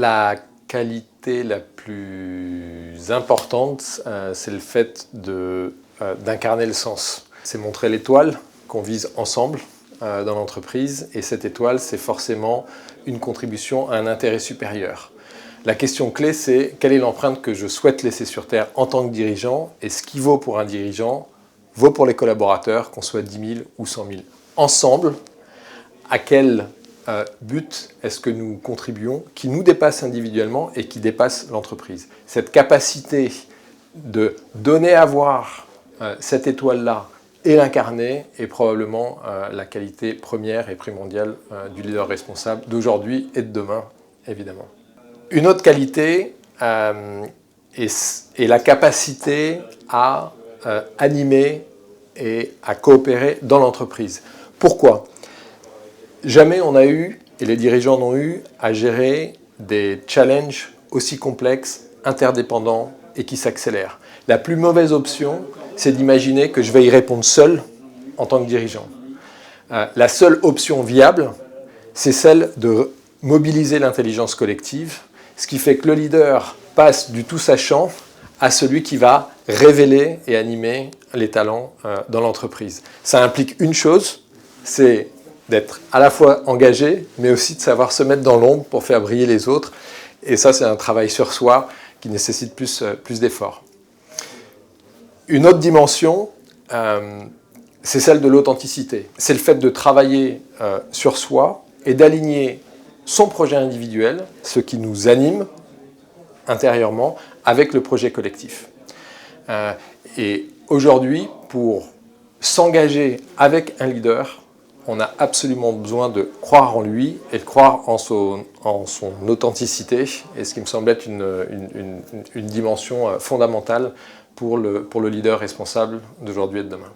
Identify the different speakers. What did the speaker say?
Speaker 1: La qualité la plus importante, c'est le fait d'incarner le sens. C'est montrer l'étoile qu'on vise ensemble dans l'entreprise, et cette étoile, c'est forcément une contribution à un intérêt supérieur. La question clé, c'est quelle est l'empreinte que je souhaite laisser sur Terre en tant que dirigeant, et ce qui vaut pour un dirigeant vaut pour les collaborateurs, qu'on soit 10 000 ou 100 000. Ensemble, à quel but est-ce que nous contribuons, qui nous dépasse individuellement et qui dépasse l'entreprise. Cette capacité de donner à voir cette étoile-là et l'incarner est probablement la qualité première et primordiale du leader responsable d'aujourd'hui et de demain, évidemment. Une autre qualité est la capacité à animer et à coopérer dans l'entreprise. Pourquoi ? Jamais on n'a eu, et les dirigeants n'ont eu, à gérer des challenges aussi complexes, interdépendants et qui s'accélèrent. La plus mauvaise option, c'est d'imaginer que je vais y répondre seul en tant que dirigeant. La seule option viable, c'est celle de mobiliser l'intelligence collective, ce qui fait que le leader passe du tout sachant à celui qui va révéler et animer les talents dans l'entreprise. Ça implique une chose, c'est d'être à la fois engagé, mais aussi de savoir se mettre dans l'ombre pour faire briller les autres. Et ça, c'est un travail sur soi qui nécessite plus d'efforts. Une autre dimension, c'est celle de l'authenticité. C'est le fait de travailler sur soi et d'aligner son projet individuel, ce qui nous anime intérieurement, avec le projet collectif. Et aujourd'hui, pour s'engager avec un leader, on a absolument besoin de croire en lui et de croire en son authenticité, et ce qui me semble être une dimension fondamentale pour le leader responsable d'aujourd'hui et de demain.